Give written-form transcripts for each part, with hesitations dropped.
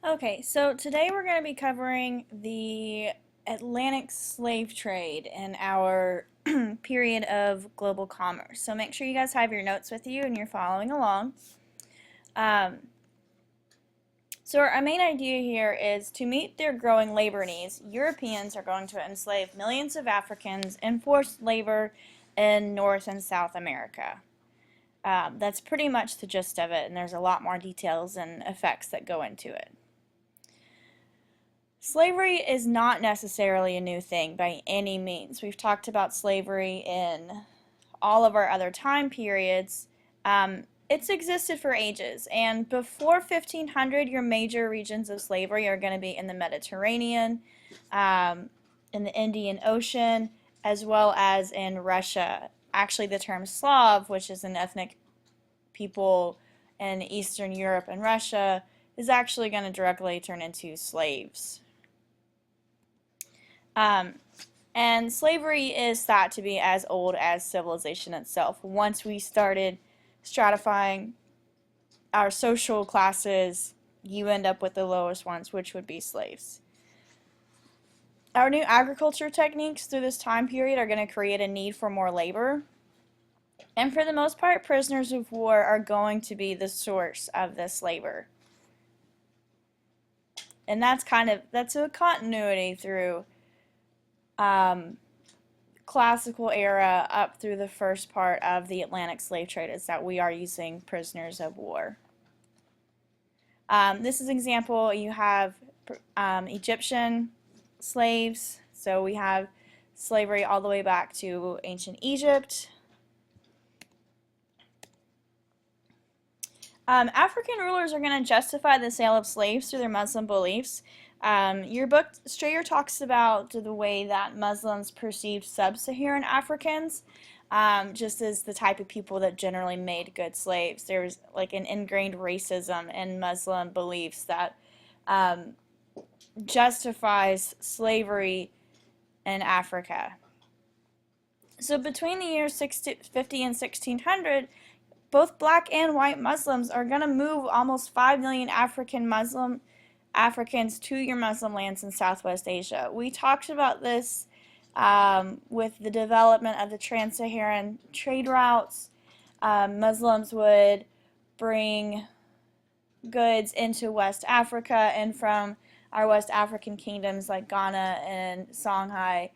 Okay, so today we're going to be covering the Atlantic slave trade in our period of global commerce. So make sure you guys have your notes with you and you're following along. Um, so our main idea here is to meet their growing labor needs, Europeans are going to enslave millions of Africans in forced labor in North and South America. That's pretty much the gist of it, and there's a lot more details and effects that go into it. Slavery is not necessarily a new thing by any means. We've talked about slavery in all of our other time periods. It's existed for ages, and before 1500, your major regions of slavery are going to be in the Mediterranean, in the Indian Ocean, as well as in Russia. Actually, the term Slav, which is an ethnic people in Eastern Europe and Russia, is actually going to directly turn into slaves. And slavery is thought to be as old as civilization itself. Once we started stratifying our social classes, you end up with the lowest ones, which would be slaves. Our new agriculture techniques through this time period are going to create a need for more labor. And for the most part, prisoners of war are going to be the source of this labor. And that's a continuity through classical era up through the first part of the Atlantic slave trade is that we are using prisoners of war. This is an example. You have Egyptian slaves. So we have slavery all the way back to ancient Egypt. African rulers are going to justify the sale of slaves through their Muslim beliefs. Your book, Strayer, talks about the way that Muslims perceived sub-Saharan Africans, just as the type of people that generally made good slaves. There was like an ingrained racism in Muslim beliefs that justifies slavery in Africa. So between the years 50 and 1600, both black and white Muslims are going to move almost 5 million Africans to your Muslim lands in Southwest Asia. We talked about this with the development of the trans-Saharan trade routes. Muslims would bring goods into West Africa, and from our West African kingdoms like Ghana and Songhai,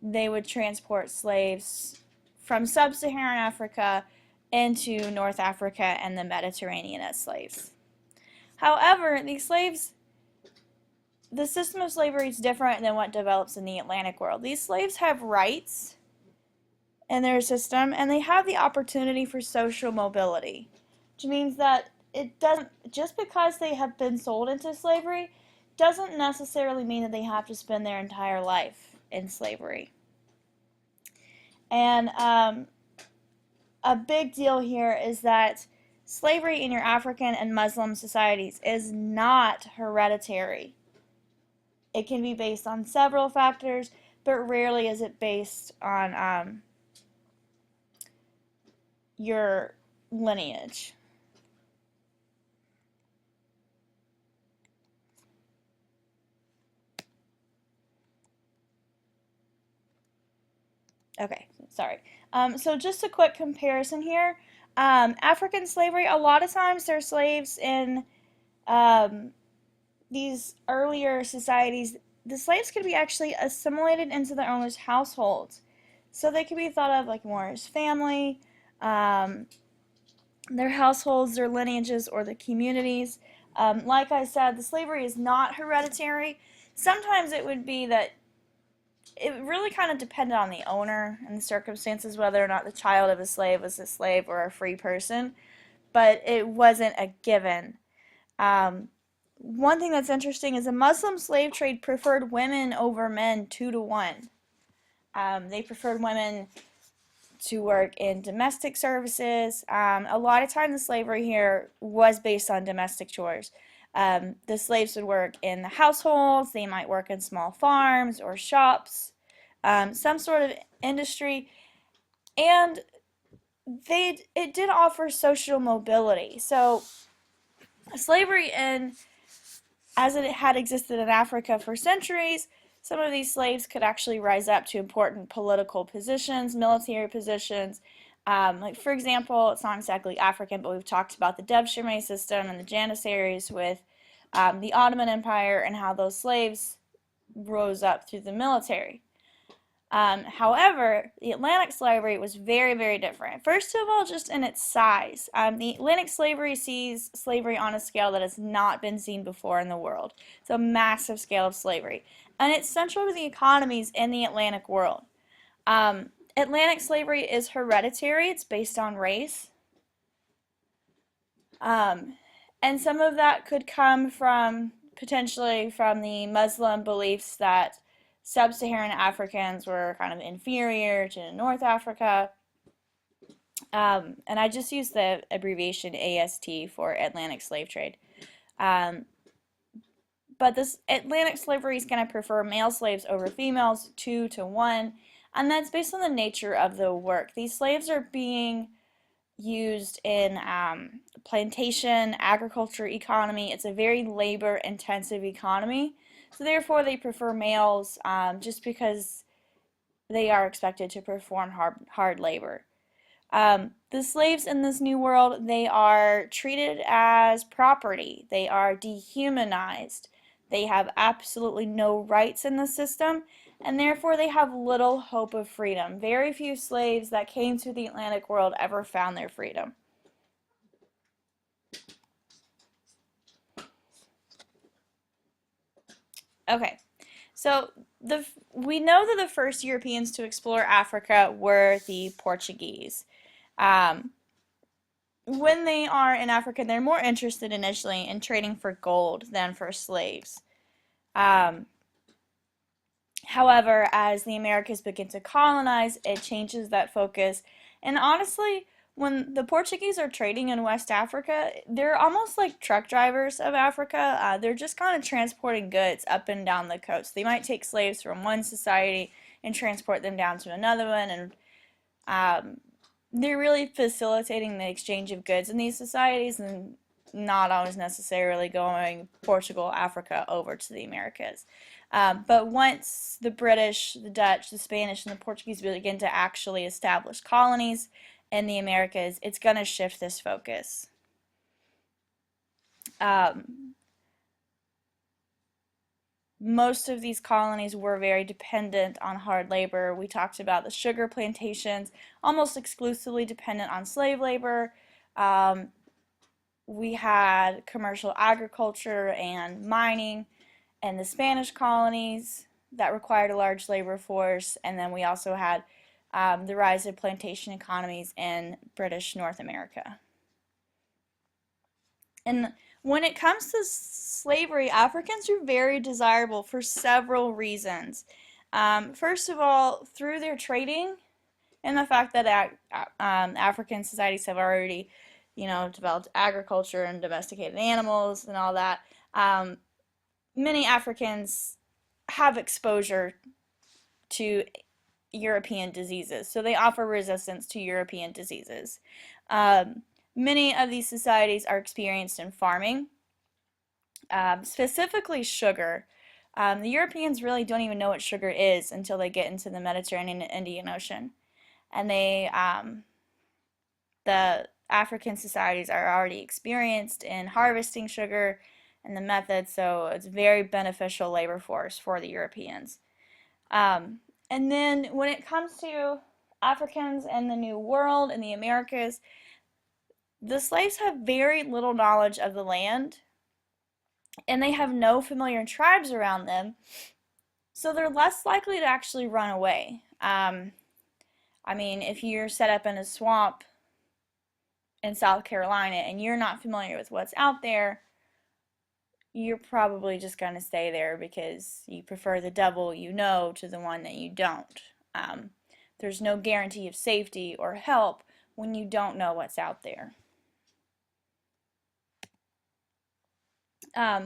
they would transport slaves from sub-Saharan Africa into North Africa and the Mediterranean as slaves. However, the system of slavery is different than what develops in the Atlantic world. These slaves have rights in their system, and they have the opportunity for social mobility, which means that it doesn't, just because they have been sold into slavery, doesn't necessarily mean that they have to spend their entire life in slavery. And a big deal here is that slavery in your African and Muslim societies is not hereditary. It can be based on several factors, but rarely is it based on your lineage. Okay, sorry. So just a quick comparison here. African slavery, a lot of times they're slaves in these earlier societies. The slaves could be actually assimilated into their owner's households. So they could be thought of like more as family, their households, their lineages, or the communities. Like I said, the slavery is not hereditary. Sometimes it would be that it really kind of depended on the owner and the circumstances, whether or not the child of a slave was a slave or a free person, but it wasn't a given. One thing that's interesting is the Muslim slave trade preferred women over men 2-to-1. They preferred women to work in domestic services. A lot of times the slavery here was based on domestic chores. The slaves would work in the households, they might work in small farms or shops, some sort of industry, and it did offer social mobility. So slavery in as it had existed in Africa for centuries, some of these slaves could actually rise up to important political positions, military positions. Like for example, it's not exactly African, but we've talked about the Devshirme system and the Janissaries with the Ottoman Empire and how those slaves rose up through the military. However, the Atlantic slavery was very, very different. First of all, just in its size. The Atlantic slavery sees slavery on a scale that has not been seen before in the world. It's a massive scale of slavery. And it's central to the economies in the Atlantic world. Atlantic slavery is hereditary. It's based on race. And some of that could come from, potentially, from the Muslim beliefs that sub-Saharan Africans were kind of inferior to North Africa. And I just use the abbreviation AST for Atlantic slave trade. But this Atlantic slavery is going to prefer male slaves over females, 2 to 1, and that's based on the nature of the work. These slaves are being used in plantation, agriculture economy. It's a very labor-intensive economy, so therefore they prefer males just because they are expected to perform hard labor. The slaves in this new world, they are treated as property. They are dehumanized. They have absolutely no rights in the system, and therefore they have little hope of freedom. Very few slaves that came to the Atlantic world ever found their freedom. Okay, so we know that the first Europeans to explore Africa were the Portuguese. When they are in Africa, they're more interested initially in trading for gold than for slaves. However, as the Americas begin to colonize, it changes that focus. And honestly, when the Portuguese are trading in West Africa, they're almost like truck drivers of Africa. They're just kind of transporting goods up and down the coast. They might take slaves from one society and transport them down to another one, and they're really facilitating the exchange of goods in these societies and not always necessarily going Portugal, Africa over to the Americas. But once the British, the Dutch, the Spanish, and the Portuguese begin to actually establish colonies in the Americas, it's going to shift this focus. Most of these colonies were very dependent on hard labor. We talked about the sugar plantations, almost exclusively dependent on slave labor. We had commercial agriculture and mining in the Spanish colonies that required a large labor force, and then we also had the rise of plantation economies in British North America. And when it comes to slavery, Africans are very desirable for several reasons. First of all, through their trading and the fact that African societies have already, developed agriculture and domesticated animals and all that, many Africans have exposure to European diseases, so they offer resistance to European diseases. Many of these societies are experienced in farming, specifically sugar. The Europeans really don't even know what sugar is until they get into the Mediterranean and Indian Ocean. And the African societies are already experienced in harvesting sugar and the methods, so it's a very beneficial labor force for the Europeans. And then when it comes to Africans in the New World, in the Americas, the slaves have very little knowledge of the land, and they have no familiar tribes around them, so they're less likely to actually run away. If you're set up in a swamp in South Carolina and you're not familiar with what's out there, you're probably just going to stay there because you prefer the devil you know to the one that you don't. There's no guarantee of safety or help when you don't know what's out there.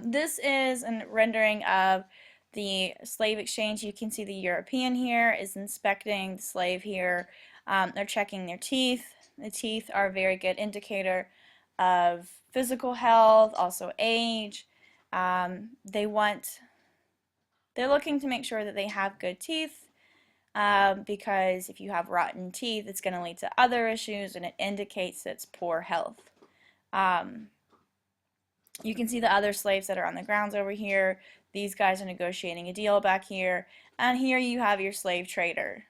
This is a rendering of the slave exchange. You can see the European here is inspecting the slave here. They're checking their teeth. The teeth are a very good indicator of physical health, also age. They're looking to make sure that they have good teeth, because if you have rotten teeth, it's going to lead to other issues, and it indicates it's poor health. You can see the other slaves that are on the grounds over here. These guys are negotiating a deal back here. And here you have your slave trader.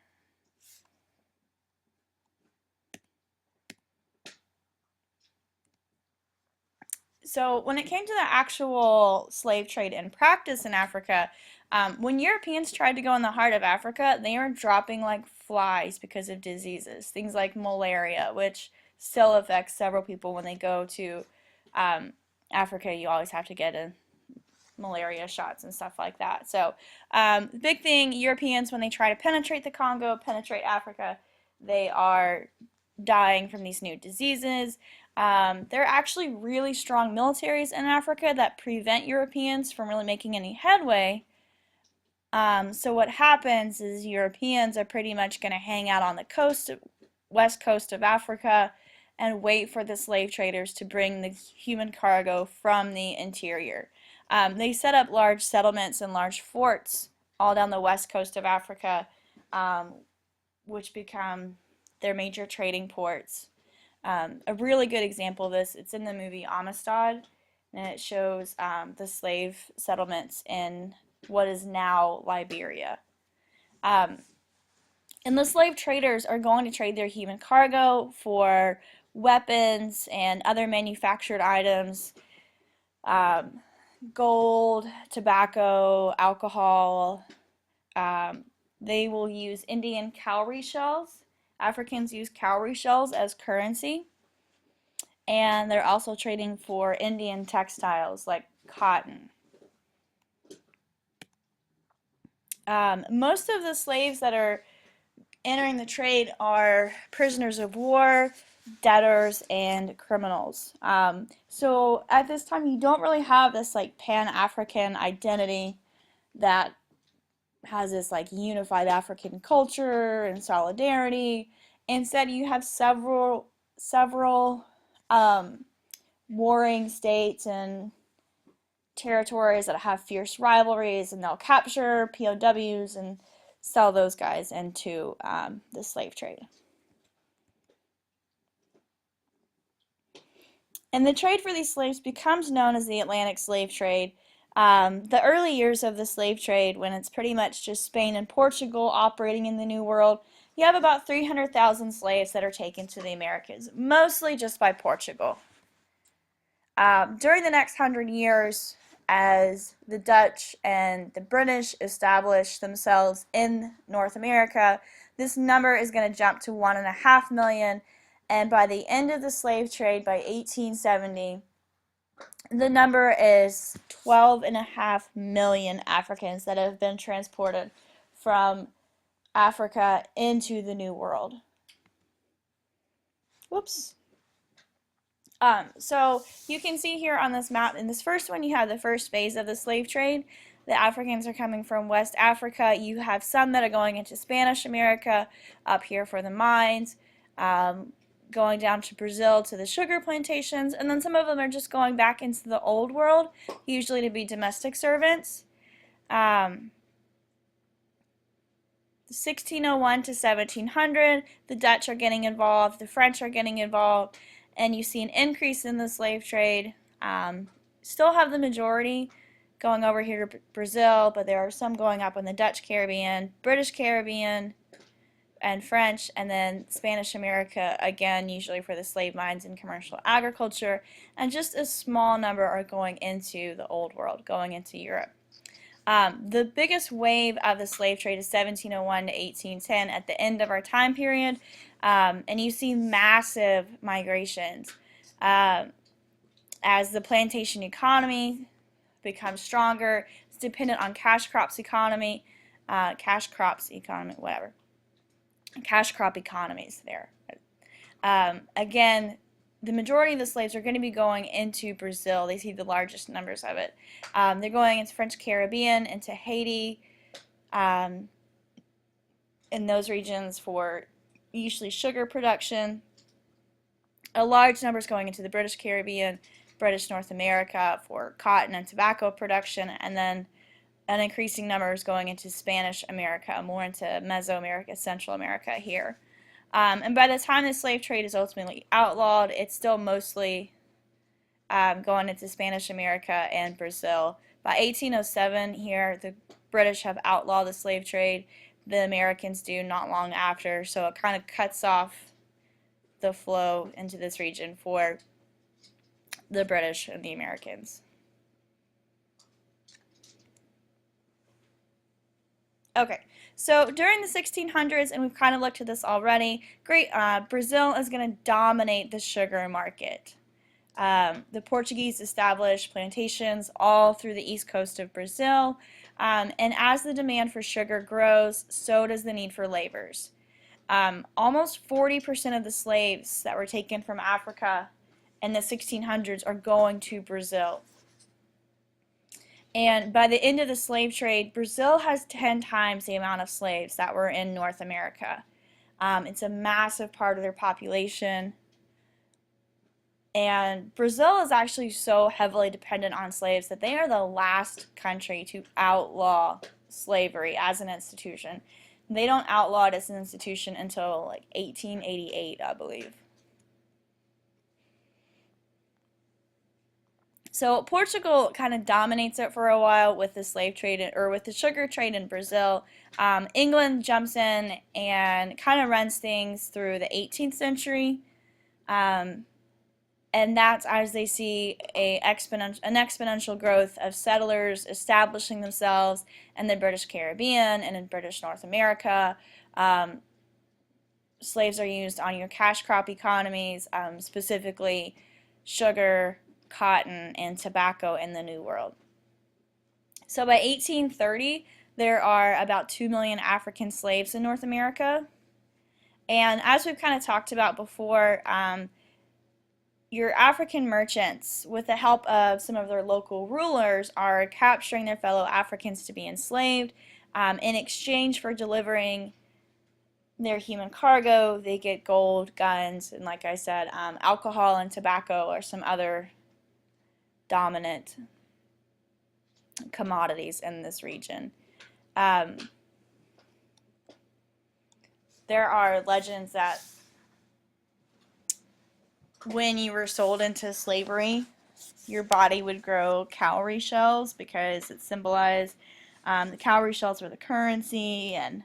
So when it came to the actual slave trade in practice in Africa, when Europeans tried to go in the heart of Africa, they were dropping like flies because of diseases. Things like malaria, which still affects several people when they go to Africa. You always have to get a malaria shots and stuff like that. So the big thing, Europeans, when they try to penetrate the Congo, penetrate Africa, they are dying from these new diseases. There are actually really strong militaries in Africa that prevent Europeans from really making any headway. So what happens is Europeans are pretty much going to hang out on the west coast of Africa and wait for the slave traders to bring the human cargo from the interior. They set up large settlements and large forts all down the west coast of Africa, which become their major trading ports. A really good example of this, it's in the movie Amistad, and it shows the slave settlements in what is now Liberia. And the slave traders are going to trade their human cargo for weapons and other manufactured items, gold, tobacco, alcohol. They will use Indian cowrie shells. Africans use cowrie shells as currency. And they're also trading for Indian textiles like cotton. Most of the slaves that are entering the trade are prisoners of war, debtors, and criminals. So at this time, you don't really have this like Pan-African identity that has this like unified African culture and solidarity. Instead, you have several warring states and territories that have fierce rivalries, and they'll capture POWs and sell those guys into the slave trade. And the trade for these slaves becomes known as the Atlantic slave trade. The early years of the slave trade, when it's pretty much just Spain and Portugal operating in the New World, you have about 300,000 slaves that are taken to the Americas, mostly just by Portugal. During the next 100 years, as the Dutch and the British establish themselves in North America, this number is going to jump to 1.5 million, and by the end of the slave trade, by 1870, the number is 12.5 million Africans that have been transported from Africa into the New World. Whoops. So you can see here on this map, in this first one, you have the first phase of the slave trade. The Africans are coming from West Africa. You have some that are going into Spanish America, up here for the mines, going down to Brazil to the sugar plantations, and then some of them are just going back into the old world, usually to be domestic servants. 1601 to 1700, the Dutch are getting involved, the French are getting involved, and you see an increase in the slave trade. Still have the majority going over here to Brazil, but there are some going up in the Dutch Caribbean, British Caribbean, and French, and then Spanish America, again, usually for the slave mines and commercial agriculture, and just a small number are going into the old world, going into Europe. The biggest wave of the slave trade is 1701 to 1810 at the end of our time period, and you see massive migrations as the plantation economy becomes stronger. It's dependent on cash crop economies there. Again, the majority of the slaves are going to be going into Brazil. They see the largest numbers of it. They're going into French Caribbean, into Haiti, in those regions for usually sugar production. A large number is going into the British Caribbean British North America for cotton and tobacco production, and then an increasing numbers going into Spanish America, more into Mesoamerica, Central America here. And by the time the slave trade is ultimately outlawed, it's still mostly going into Spanish America and Brazil. By 1807 here, the British have outlawed the slave trade. The Americans do not long after, so it kind of cuts off the flow into this region for the British and the Americans. Okay, so during the 1600s, and we've kind of looked at this already, Brazil is going to dominate the sugar market. The Portuguese established plantations all through the east coast of Brazil, and as the demand for sugar grows, so does the need for laborers. Almost 40% of the slaves that were taken from Africa in the 1600s are going to Brazil. And by the end of the slave trade, Brazil has 10 times the amount of slaves that were in North America. It's a massive part of their population. And Brazil is actually so heavily dependent on slaves that they are the last country to outlaw slavery as an institution. They don't outlaw it as an institution until like 1888, I believe. So Portugal kind of dominates it for a while with the slave trade, or with the sugar trade in Brazil. England jumps in and kind of runs things through the 18th century. And that's as they see an exponential growth of settlers establishing themselves in the British Caribbean and in British North America. Slaves are used on your cash crop economies, specifically sugar, cotton, and tobacco in the New World. So by 1830, there are about 2 million African slaves in North America. And as we've kind of talked about before, your African merchants, with the help of some of their local rulers, are capturing their fellow Africans to be enslaved. In exchange for delivering their human cargo, they get gold, guns, and like I said, alcohol and tobacco are some other dominant commodities in this region. There are legends that when you were sold into slavery, your body would grow cowrie shells because it symbolized the cowrie shells were the currency, and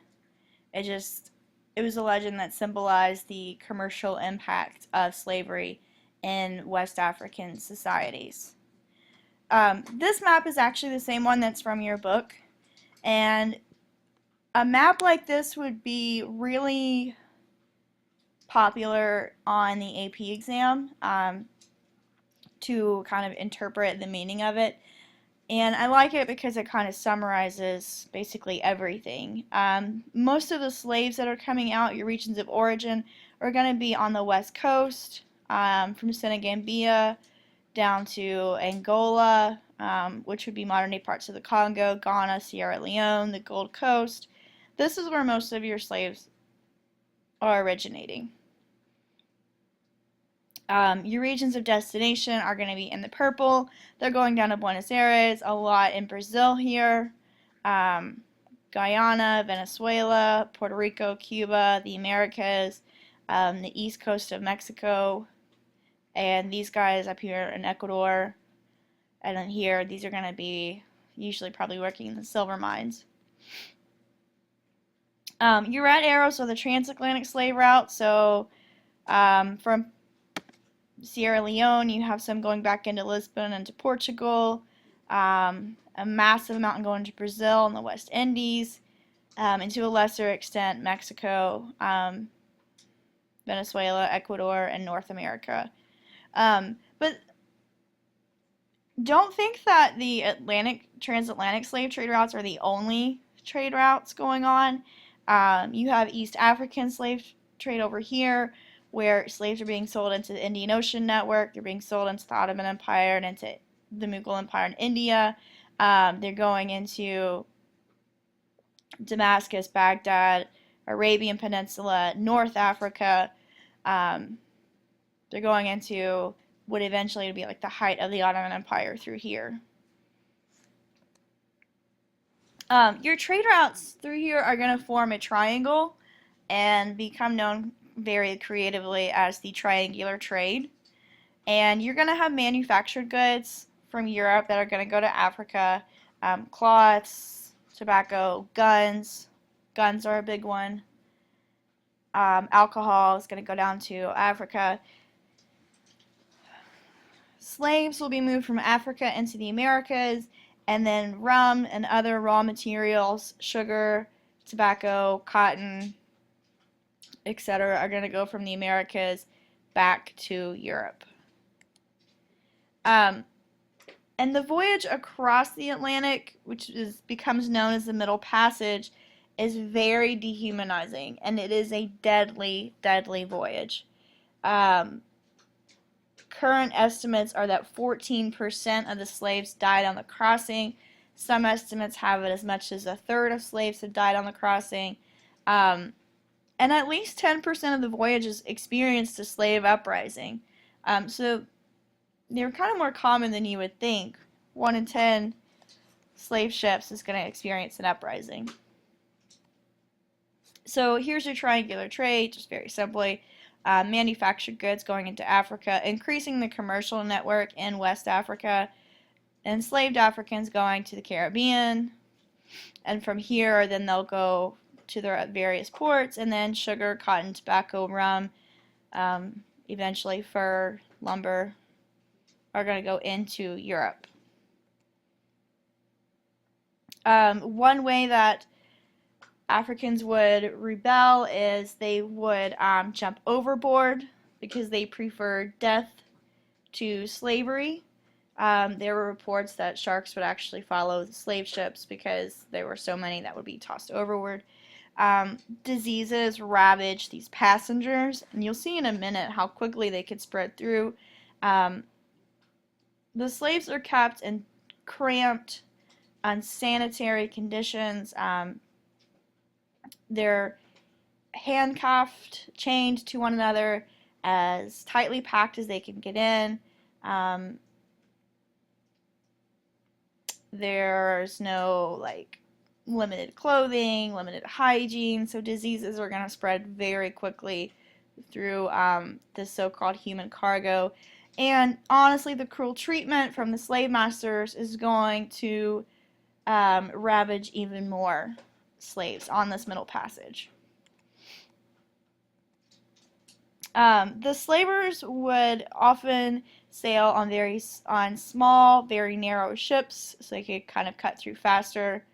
it was a legend that symbolized the commercial impact of slavery in West African societies. This map is actually the same one that's from your book, and a map like this would be really popular on the AP exam to kind of interpret the meaning of it. And I like it because it kind of summarizes basically everything. Most of the slaves that are coming out, your regions of origin, are going to be on the west coast, from Senegambia down to Angola, which would be modern-day parts of the Congo, Ghana, Sierra Leone, the Gold Coast. This is where most of your slaves are originating. Your regions of destination are going to be in the purple. They're going down to Buenos Aires, a lot in Brazil here, Guyana, Venezuela, Puerto Rico, Cuba, the Americas, the east coast of Mexico, and these guys up here in Ecuador. And then here, these are going to be usually probably working in the silver mines. Your red arrows are the transatlantic slave route. So from Sierra Leone, you have some going back into Lisbon and to Portugal, a massive amount going to Brazil and the West Indies, and to a lesser extent Mexico, Venezuela, Ecuador, and North America. But don't think that the transatlantic slave trade routes are the only trade routes going on. You have East African slave trade over here, where slaves are being sold into the Indian Ocean network. They're being sold into the Ottoman Empire and into the Mughal Empire in India. They're going into Damascus, Baghdad, Arabian Peninsula, North Africa. They're going into would eventually be like the height of the Ottoman Empire through here. Your trade routes through here are going to form a triangle and become known very creatively as the triangular trade. And you're going to have manufactured goods from Europe that are going to go to Africa, cloths, tobacco, guns. Guns are a big one. Alcohol is going to go down to Africa. Slaves will be moved from Africa into the Americas, and then rum and other raw materials, sugar, tobacco, cotton, etc., are going to go from the Americas back to Europe. And the voyage across the Atlantic, which becomes known as the Middle Passage, is very dehumanizing, and it is a deadly, deadly voyage. Current estimates are that 14% of the slaves died on the crossing. Some estimates have it as much as a third of slaves have died on the crossing. And at least 10% of the voyages experienced a slave uprising. So they're kind of more common than you would think. 1 in 10 slave ships is going to experience an uprising. So here's your triangular trade, just very simply. Manufactured goods going into Africa, increasing the commercial network in West Africa, enslaved Africans going to the Caribbean, and from here then they'll go to their various ports, and then sugar, cotton, tobacco, rum, eventually fur, lumber are going to go into Europe. One way that Africans would rebel is they would jump overboard because they preferred death to slavery. There were reports that sharks would actually follow the slave ships because there were so many that would be tossed overboard. Diseases ravaged these passengers, and you'll see in a minute how quickly they could spread through. The slaves are kept in cramped, unsanitary conditions. They're handcuffed, chained to one another, as tightly packed as they can get in. There's no limited clothing, limited hygiene, so diseases are going to spread very quickly through this so-called human cargo. And honestly, the cruel treatment from the slave masters is going to ravage even more slaves on this Middle Passage. The slavers would often sail on small, very narrow ships, so they could kind of cut through faster.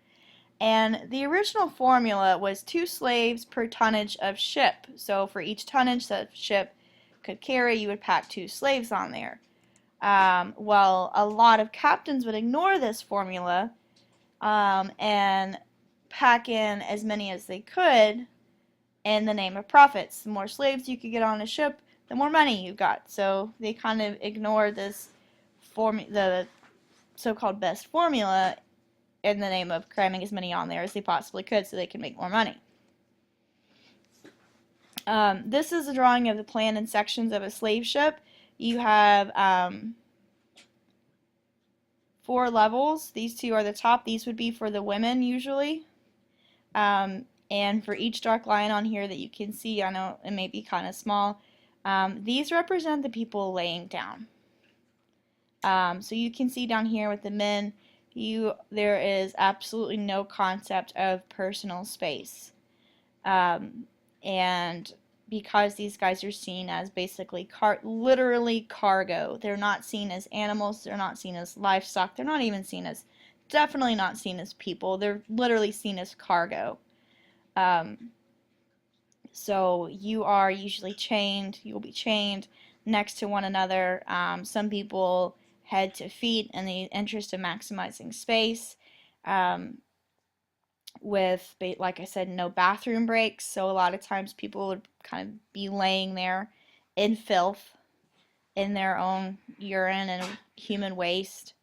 And the original formula was 2 slaves per tonnage of ship. So for each tonnage that ship could carry, you would pack 2 slaves on there. Well, a lot of captains would ignore this formula and pack in as many as they could in the name of profits. The more slaves you could get on a ship, the more money you got. So they kind of ignored this the so-called best formula in the name of cramming as many on there as they possibly could so they could make more money. This is a drawing of the plan and sections of a slave ship. You have 4 levels. These 2 are the top. These would be for the women usually. And for each dark line on here that you can see, I know it may be kind of small, these represent the people laying down. So you can see down here with the men, there is absolutely no concept of personal space. And because these guys are seen as basically literally cargo, they're not seen as animals, they're not seen as livestock, they're not even seen as, definitely not seen as people, they're literally seen as cargo. So you are usually chained, you'll be chained next to one another. Some people head to feet in the interest of maximizing space, with, like I said, no bathroom breaks. So a lot of times people would kind of be laying there in filth, in their own urine and human waste.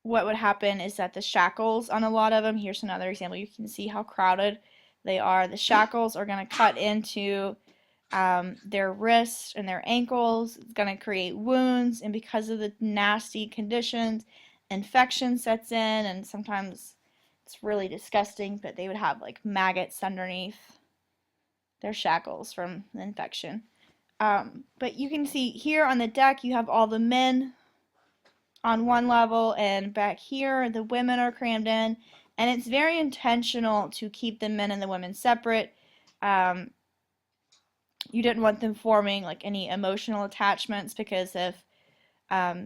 What would happen is that the shackles on a lot of them, here's another example, you can see how crowded they are. The shackles are going to cut into their wrists and their ankles. It's going to create wounds, and because of the nasty conditions, infection sets in, and sometimes it's really disgusting, but they would have like maggots underneath their shackles from the infection. But you can see here on the deck you have all the men on one level, and back here the women are crammed in, and it's very intentional to keep the men and the women separate. You didn't want them forming like any emotional attachments, because if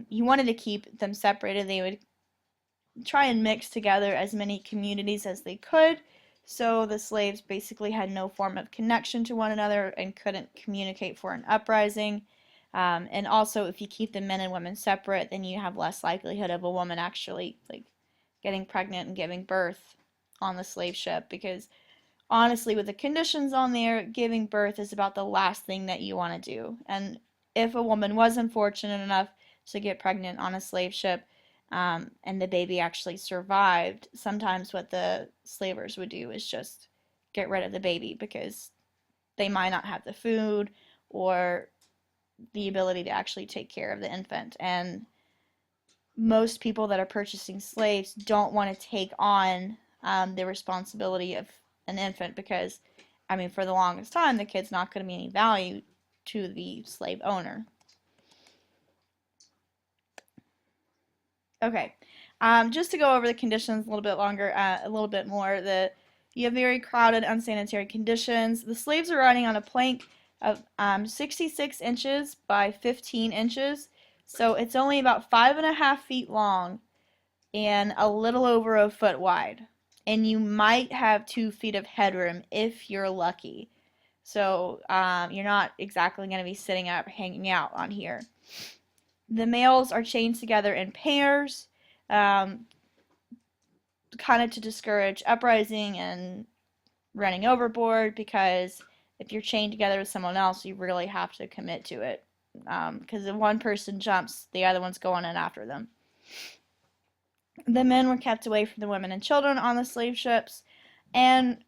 you wanted to keep them separated, they would try and mix together as many communities as they could, so the slaves basically had no form of connection to one another and couldn't communicate for an uprising. And also, if you keep the men and women separate, then you have less likelihood of a woman actually like getting pregnant and giving birth on the slave ship, because honestly, with the conditions on there, giving birth is about the last thing that you want to do. And if a woman was unfortunate enough to get pregnant on a slave ship, and the baby actually survived, sometimes what the slavers would do is just get rid of the baby, because they might not have the food or the ability to actually take care of the infant. And most people that are purchasing slaves don't want to take on the responsibility of an infant, because, I mean, for the longest time, the kid's not going to be any value to the slave owner. Okay, just to go over the conditions a little bit longer, a little bit more, you have very crowded, unsanitary conditions. The slaves are riding on a plank of 66 inches by 15 inches, so it's only about 5.5 feet long and a little over a foot wide. And you might have 2 feet of headroom if you're lucky. So you're not exactly going to be sitting up, hanging out on here. The males are chained together in pairs, kind of to discourage uprising and running overboard, because if you're chained together with someone else, you really have to commit to it. Because if one person jumps, the other one's going in after them. The men were kept away from the women and children on the slave ships, and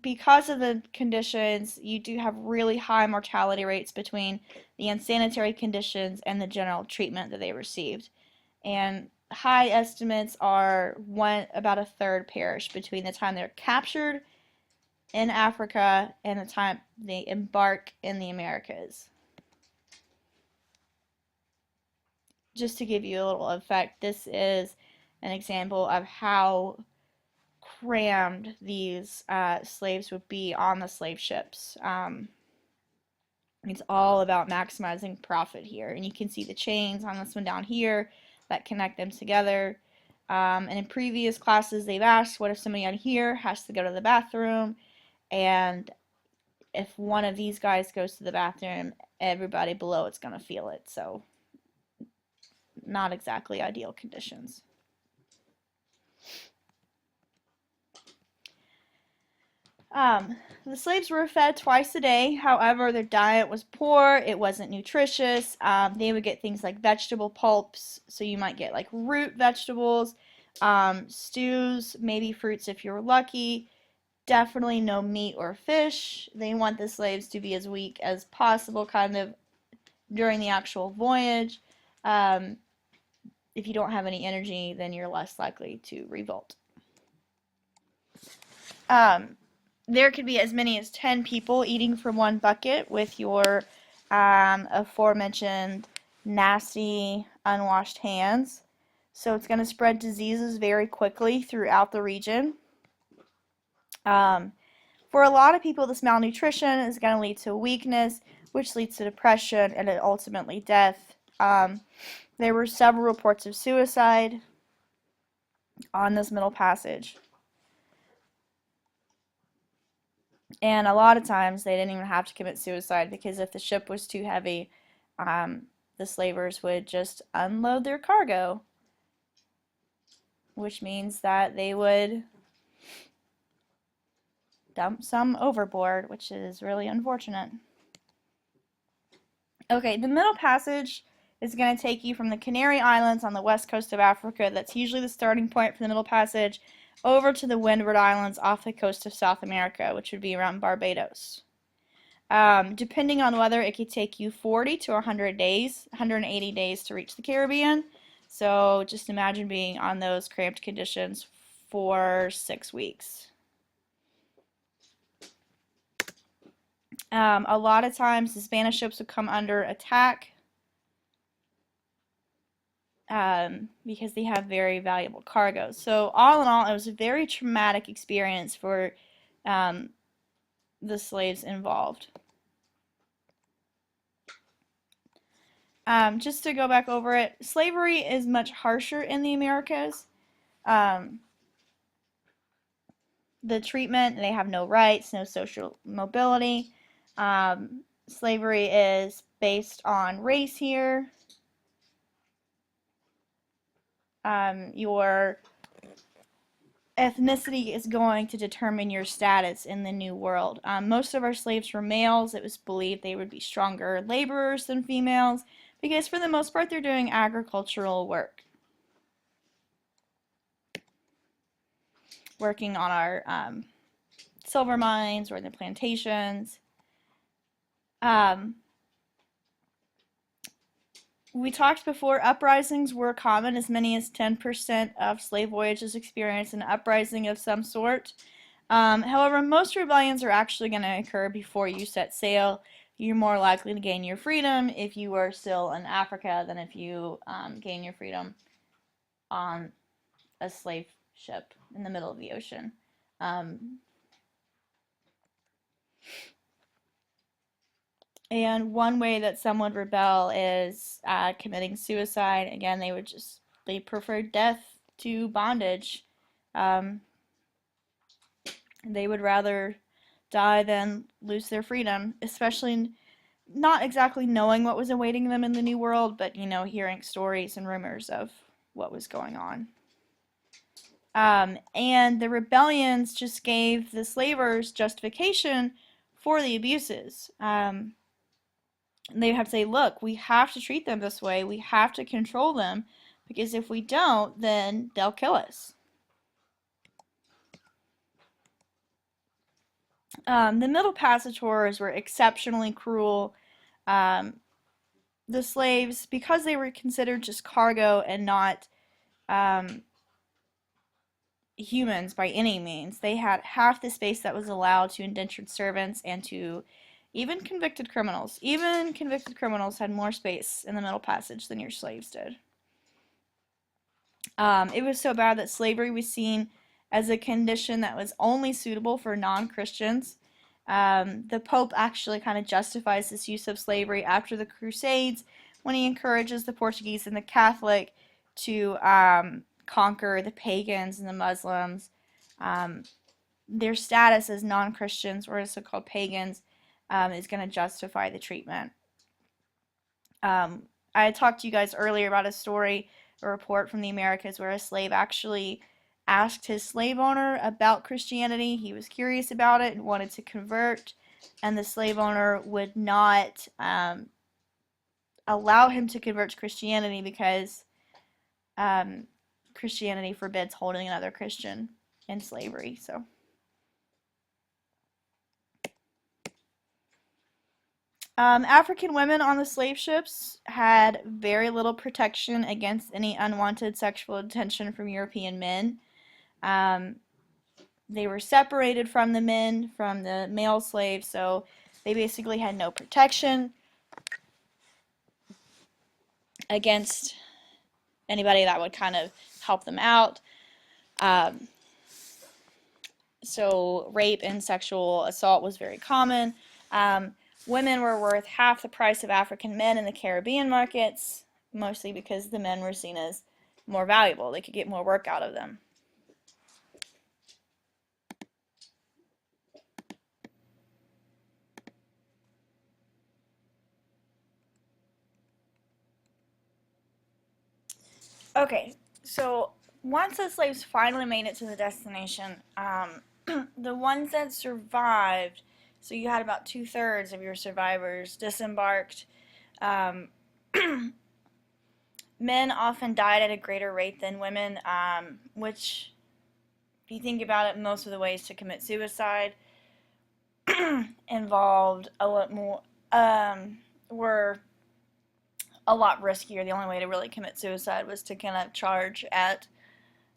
because of the conditions, you do have really high mortality rates between the unsanitary conditions and the general treatment that they received. And high estimates are about a third perish between the time they're captured in Africa and the time they embark in the Americas. Just to give you a little effect, this is an example of how crammed these slaves would be on the slave ships. It's all about maximizing profit here. And you can see the chains on this one down here that connect them together. And in previous classes, they've asked, what if somebody on here has to go to the bathroom? And if one of these guys goes to the bathroom, everybody below it's going to feel it. So not exactly ideal conditions. The slaves were fed twice a day. However, their diet was poor. It wasn't nutritious. They would get things like vegetable pulps. So you might get like root vegetables, stews, maybe fruits if you're lucky. Definitely no meat or fish. They want the slaves to be as weak as possible kind of during the actual voyage. If you don't have any energy, then you're less likely to revolt. There could be as many as 10 people eating from one bucket with your aforementioned nasty, unwashed hands. So it's going to spread diseases very quickly throughout the region. For a lot of people, this malnutrition is going to lead to weakness, which leads to depression and ultimately death. There were several reports of suicide on this Middle Passage. And a lot of times they didn't even have to commit suicide, because if the ship was too heavy, the slavers would just unload their cargo, which means that they would dump some overboard, which is really unfortunate. Okay, the Middle Passage is going to take you from the Canary Islands on the west coast of Africa. That's usually the starting point for the Middle Passage, over to the Windward Islands off the coast of South America, which would be around Barbados. Depending on weather, it could take you 40 to 100 days, 180 days to reach the Caribbean. So just imagine being on those cramped conditions for 6 weeks. A lot of times the Spanish ships would come under attack because they have very valuable cargo. So all in all, it was a very traumatic experience for the slaves involved. Just to go back over it, slavery is much harsher in the Americas. The treatment, they have no rights, no social mobility. Slavery is based on race here. Your ethnicity is going to determine your status in the New World. Most of our slaves were males. It was believed they would be stronger laborers than females because for the most part they're doing agricultural work. Working on our silver mines or the plantations. We talked before, uprisings were common. As many as 10% of slave voyages experience an uprising of some sort. However, most rebellions are actually going to occur before you set sail. You're more likely to gain your freedom if you are still in Africa than if you gain your freedom on a slave ship in the middle of the ocean. And one way that some would rebel is committing suicide. Again, they preferred death to bondage. They would rather die than lose their freedom, especially not exactly knowing what was awaiting them in the New World, but, hearing stories and rumors of what was going on. And the rebellions just gave the slavers justification for the abuses. They have to say, look, we have to treat them this way. We have to control them because if we don't, then they'll kill us. The Middle Passage horrors were exceptionally cruel. The slaves, because they were considered just cargo and not humans by any means, they had half the space that was allowed to indentured servants and to even convicted criminals. Even convicted criminals had more space in the Middle Passage than your slaves did. It was so bad that slavery was seen as a condition that was only suitable for non-Christians. The Pope actually kind of justifies this use of slavery after the Crusades when he encourages the Portuguese and the Catholic to conquer the pagans and the Muslims. Their status as non-Christians or as so-called pagans is going to justify the treatment. I talked to you guys earlier about a report from the Americas where a slave actually asked his slave owner about Christianity. He was curious about it and wanted to convert, and the slave owner would not allow him to convert to Christianity because Christianity forbids holding another Christian in slavery. So. African women on the slave ships had very little protection against any unwanted sexual attention from European men. They were separated from the men, from the male slaves, so they basically had no protection against anybody that would kind of help them out. So rape and sexual assault was very common. Women were worth half the price of African men in the Caribbean markets, mostly because the men were seen as more valuable. They could get more work out of them. Okay, so once the slaves finally made it to the destination, the ones that survived, so you had about 2/3 of your survivors disembarked. Men often died at a greater rate than women, which, if you think about it, most of the ways to commit suicide. involved a lot more, were a lot riskier. The only way to really commit suicide was to kind of charge at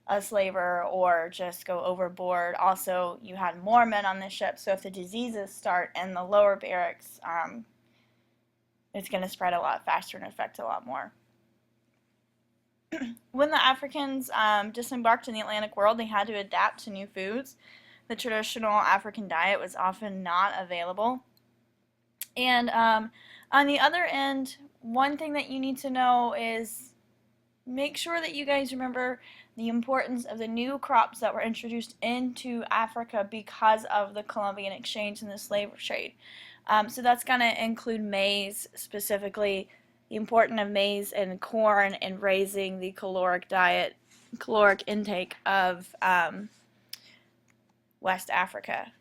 a slaver or just go overboard. Also, you had more men on the ship, so if the diseases start in the lower barracks, it's going to spread a lot faster and affect a lot more. When the Africans disembarked in the Atlantic world, they had to adapt to new foods. The traditional African diet was often not available. And on the other end, one thing that you need to know is make sure that you guys remember the importance of the new crops that were introduced into Africa because of the Columbian exchange and the slave trade. So that's going to include maize, specifically the importance of maize and corn in raising the caloric intake of West Africa.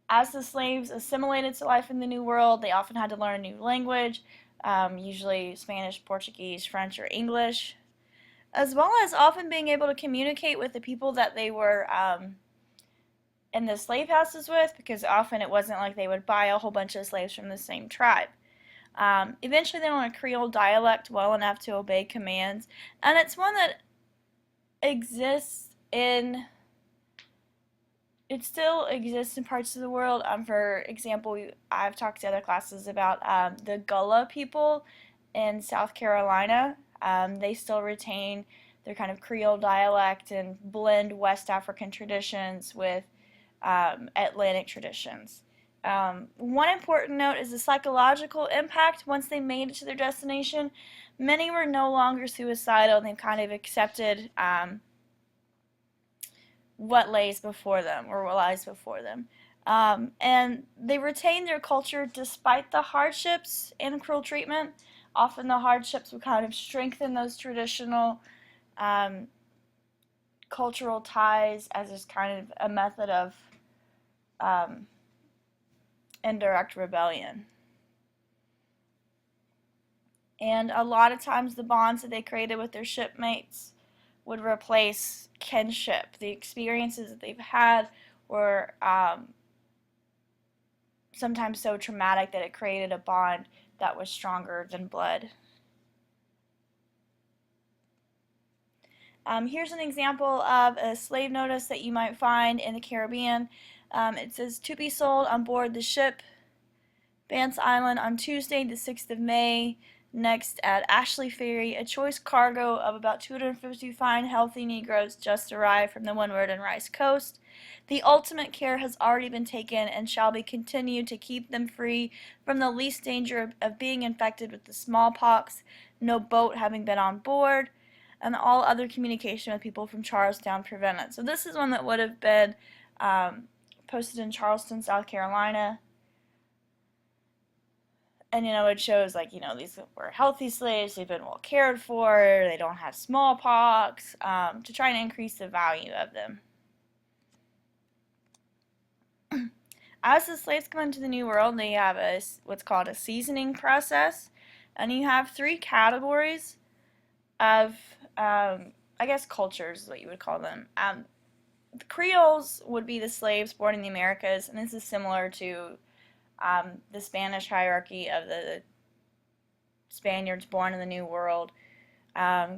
As the slaves assimilated to life in the New World, they often had to learn a new language, usually Spanish, Portuguese, French, or English, as well as often being able to communicate with the people that they were in the slave houses with, because often it wasn't like they would buy a whole bunch of slaves from the same tribe. Eventually they learned a Creole dialect well enough to obey commands, and it's one that exists in... It still exists in parts of the world. For example, I've talked to other classes about the Gullah people in South Carolina. They still retain their kind of Creole dialect and blend West African traditions with Atlantic traditions. One important note is the psychological impact. Once they made it to their destination, many were no longer suicidal, and they kind of accepted what lays before them, or what lies before them. And they retained their culture despite the hardships and cruel treatment. Often the hardships would kind of strengthen those traditional cultural ties as just kind of a method of indirect rebellion. And a lot of times the bonds that they created with their shipmates would replace kinship. The experiences that they've had were sometimes so traumatic that it created a bond that was stronger than blood. Here's an example of a slave notice that you might find in the Caribbean. It says, "To be sold on board the ship Vance Island on Tuesday, the 6th of May. Next, at Ashley Ferry, a choice cargo of about 250 fine, healthy Negroes just arrived from the Windward and Rice Coast. The ultimate care has already been taken and shall be continued to keep them free from the least danger of being infected with the smallpox, no boat having been on board, and all other communication with people from Charlestown prevented." So this is one that would have been posted in Charleston, South Carolina. And, it shows, these were healthy slaves, they've been well cared for, they don't have smallpox, to try and increase the value of them. As the slaves come into the New World, they have what's called a seasoning process, and you have 3 categories of, cultures is what you would call them. The Creoles would be the slaves born in the Americas, and this is similar to the Spanish hierarchy of the Spaniards born in the New World.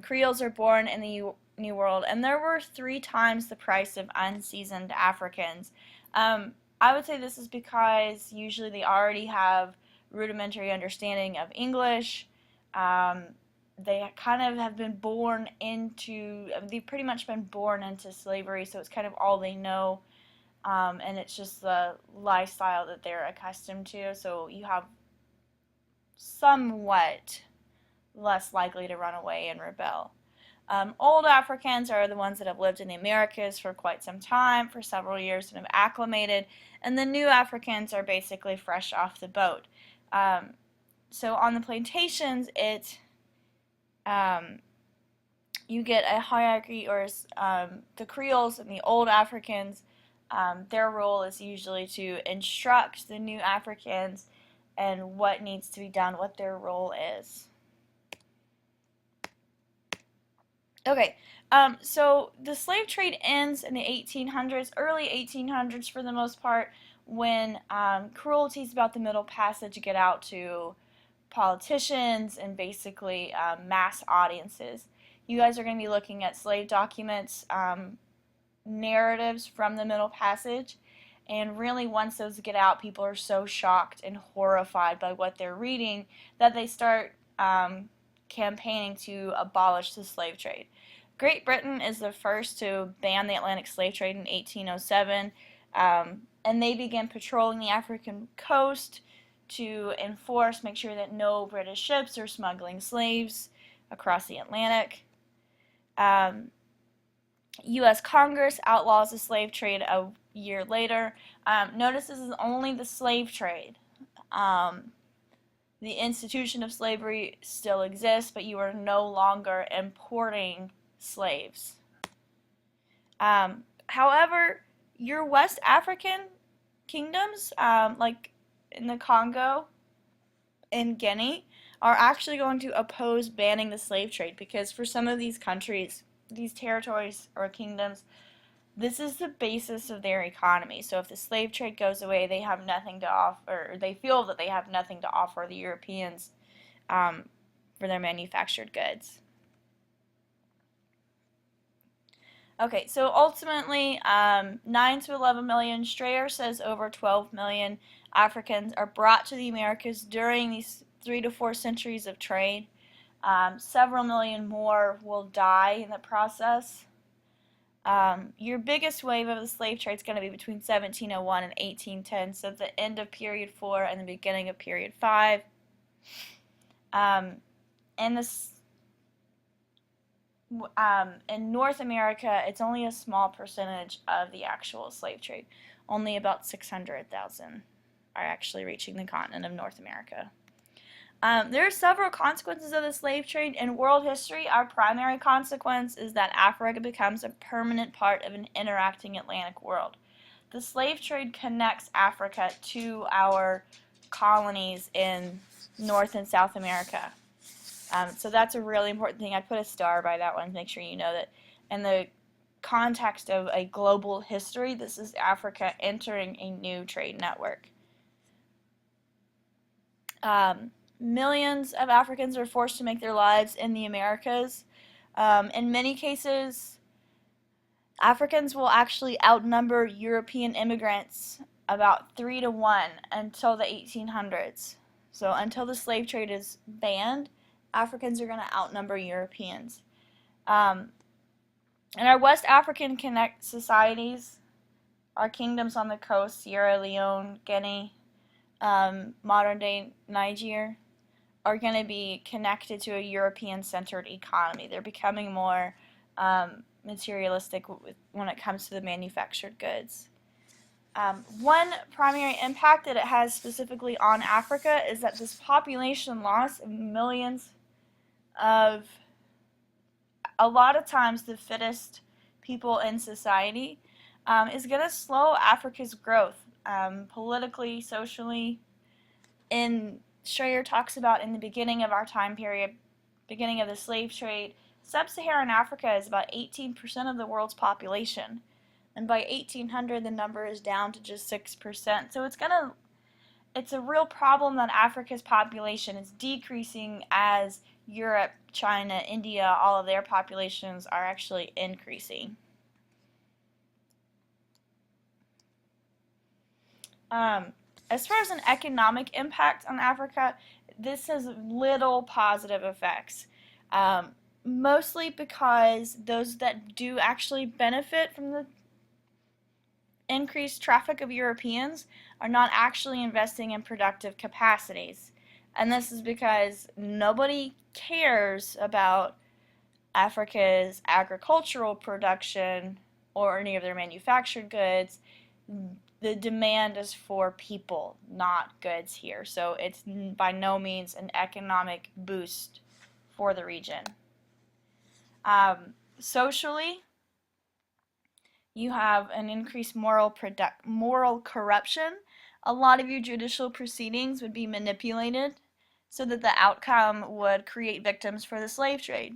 Creoles are born in the New World, and there were 3 times the price of unseasoned Africans. I would say this is because usually they already have rudimentary understanding of English. They kind of have been they've pretty much been born into slavery, so it's kind of all they know. And it's just the lifestyle that they're accustomed to, so you have somewhat less likely to run away and rebel. Old Africans are the ones that have lived in the Americas for quite some time, for several years, and have acclimated, and the new Africans are basically fresh off the boat. So on the plantations, you get a hierarchy, or the Creoles and the old Africans. Their role is usually to instruct the new Africans and what needs to be done, what their role is. Okay, so the slave trade ends in the 1800s, early 1800s for the most part, when cruelty is about the Middle Passage get out to politicians and basically mass audiences. You guys are going to be looking at slave documents, narratives from the Middle Passage, and really once those get out, people are so shocked and horrified by what they're reading that they start campaigning to abolish the slave trade. Great Britain is the first to ban the Atlantic slave trade in 1807, and they began patrolling the African coast to enforce, make sure that no British ships are smuggling slaves across the Atlantic. U.S. Congress outlaws the slave trade a year later. Notice this is only the slave trade. The institution of slavery still exists, but you are no longer importing slaves. However, your West African kingdoms, like in the Congo and Guinea, are actually going to oppose banning the slave trade because for some of these countries, these territories or kingdoms, this is the basis of their economy. So if the slave trade goes away, they have nothing to offer, or they feel that they have nothing to offer the Europeans for their manufactured goods. Okay, so ultimately, 9 to 11 million, Strayer says over 12 million Africans are brought to the Americas during these 3 to 4 centuries of trade. Several million more will die in the process. Your biggest wave of the slave trade is going to be between 1701 and 1810, so the end of period 4 and the beginning of period 5. And this in North America, it's only a small percentage of the actual slave trade. Only about 600,000 are actually reaching the continent of North America. There are several consequences of the slave trade. In world history, our primary consequence is that Africa becomes a permanent part of an interacting Atlantic world. The slave trade connects Africa to our colonies in North and South America. So that's a really important thing. I'd put a star by that one to make sure you know that in the context of a global history, this is Africa entering a new trade network. Millions of Africans are forced to make their lives in the Americas. In many cases, Africans will actually outnumber European immigrants about 3 to 1 until the 1800s. So until the slave trade is banned, Africans are going to outnumber Europeans. In our West African connect societies, our kingdoms on the coast, Sierra Leone, Guinea, modern-day Niger, are going to be connected to a European-centered economy. They're becoming more materialistic when it comes to the manufactured goods. One primary impact that it has specifically on Africa is that this population loss of millions of, a lot of times, the fittest people in society is going to slow Africa's growth politically, socially. Strayer talks about in the beginning of our time period, beginning of the slave trade, sub-Saharan Africa is about 18% of the world's population. And by 1800, the number is down to just 6%. So it's a real problem that Africa's population is decreasing as Europe, China, India, all of their populations are actually increasing. As far as an economic impact on Africa, this has little positive effects. Mostly because those that do actually benefit from the increased traffic of Europeans are not actually investing in productive capacities. And this is because nobody cares about Africa's agricultural production or any of their manufactured goods. The demand is for people, not goods here. So it's by no means an economic boost for the region. Socially, you have an increased moral corruption. A lot of your judicial proceedings would be manipulated so that the outcome would create victims for the slave trade.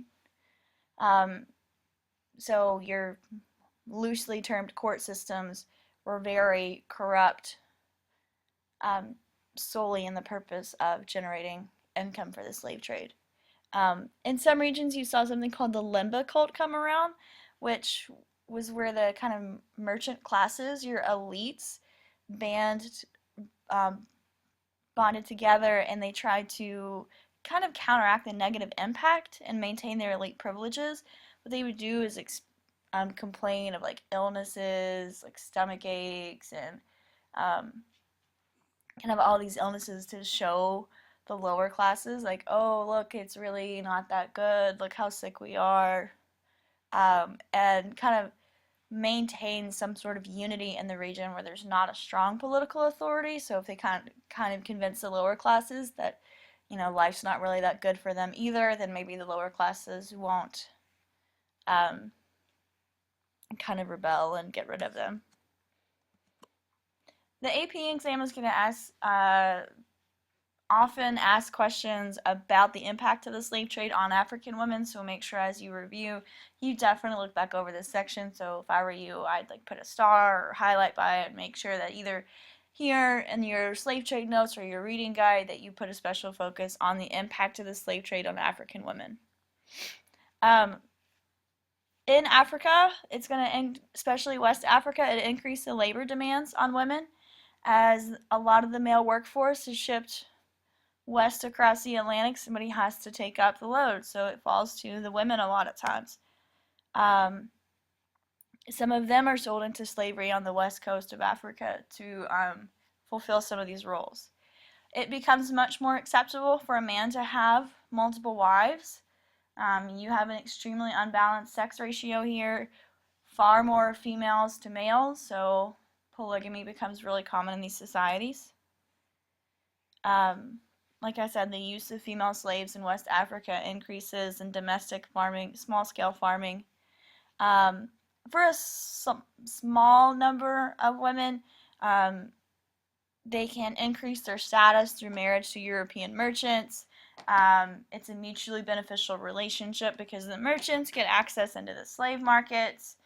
So your loosely termed court systems were very corrupt, um, solely in the purpose of generating income for the slave trade. In some regions, you saw something called the Limba cult come around, which was where the kind of merchant classes, your elites, band um, bonded together, and they tried to kind of counteract the negative impact and maintain their elite privileges. What they would do is complain of like illnesses, like stomach aches, and um, kind of all these illnesses to show the lower classes, like, oh, look, it's really not that good. Look how sick we are. And kind of maintain some sort of unity in the region where there's not a strong political authority. So if they kind of convince the lower classes that, life's not really that good for them either, then maybe the lower classes won't um, kind of rebel and get rid of them. The AP exam is going to often ask questions about the impact of the slave trade on African women, so make sure as you review, you definitely look back over this section. So if I were you, I'd like put a star or highlight by it and make sure that either here in your slave trade notes or your reading guide that you put a special focus on the impact of the slave trade on African women. In Africa, it's going to, especially West Africa, it increase the labor demands on women as a lot of the male workforce is shipped west across the Atlantic. Somebody has to take up the load, so it falls to the women a lot of times. Some of them are sold into slavery on the west coast of Africa to fulfill some of these roles. It becomes much more acceptable for a man to have multiple wives. You have an extremely unbalanced sex ratio here, far more females to males, so polygamy becomes really common in these societies. Like I said, the use of female slaves in West Africa increases in domestic farming, small-scale farming. For a small number of women, they can increase their status through marriage to European merchants. It's a mutually beneficial relationship because the merchants get access into the slave markets,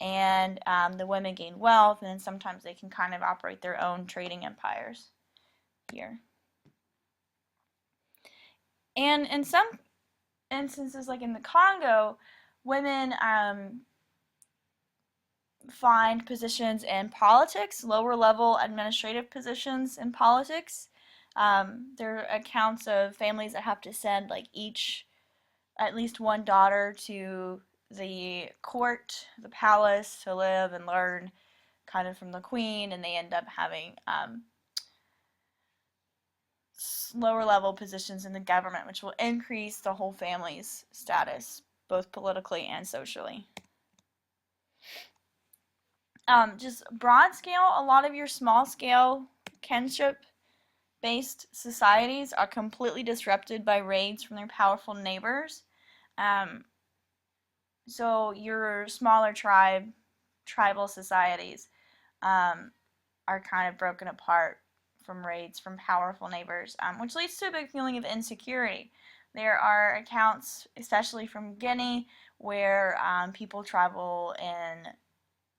and the women gain wealth, and then sometimes they can kind of operate their own trading empires here. And in some instances, like in the Congo, women find positions in politics, lower level administrative positions in politics. There are accounts of families that have to send like at least one daughter to the court, the palace, to live and learn kind of from the queen, and they end up having lower level positions in the government, which will increase the whole family's status, both politically and socially. Just broad scale, a lot of your small scale kinship-based societies are completely disrupted by raids from their powerful neighbors. So your smaller tribal societies are kind of broken apart from raids from powerful neighbors, which leads to a big feeling of insecurity. There are accounts, especially from Guinea, where people travel in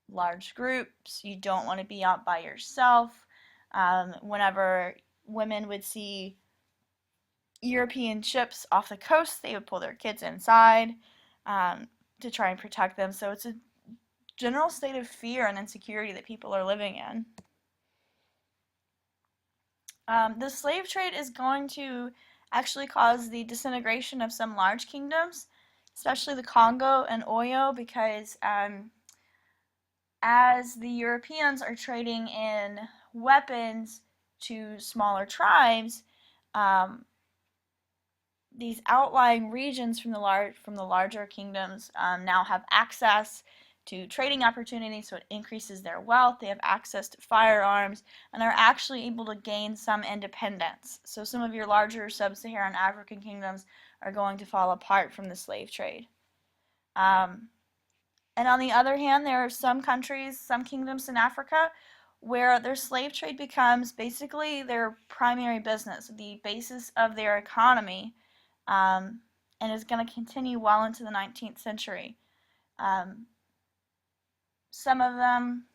large groups. You don't want to be out by yourself. Whenever women would see European ships off the coast, they would pull their kids inside to try and protect them. So it's a general state of fear and insecurity that people are living in. The slave trade is going to actually cause the disintegration of some large kingdoms, especially the Congo and Oyo, because as the Europeans are trading in weapons to smaller tribes, these outlying regions from the larger kingdoms now have access to trading opportunities, so it increases their wealth. They have access to firearms and are actually able to gain some independence. So some of your larger sub-Saharan African kingdoms are going to fall apart from the slave trade. And on the other hand, there are some countries, some kingdoms in Africa, where their slave trade becomes basically their primary business, the basis of their economy, and is going to continue well into the 19th century. Some of them,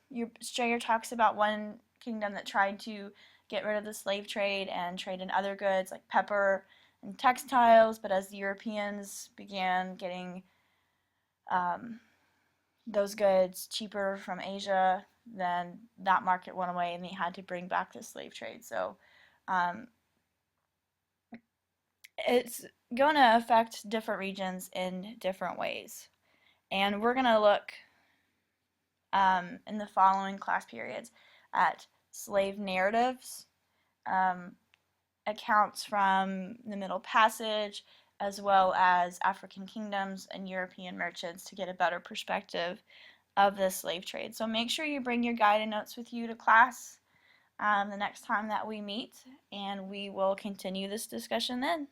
Strayer talks about one kingdom that tried to get rid of the slave trade and trade in other goods like pepper and textiles, but as the Europeans began getting those goods cheaper from Asia, then that market went away and they had to bring back the slave trade. So it's going to affect different regions in different ways. And we're going to look in the following class periods at slave narratives, accounts from the Middle Passage, as well as African kingdoms and European merchants to get a better perspective of the slave trade. So make sure you bring your guide and notes with you to class the next time that we meet, and we will continue this discussion then.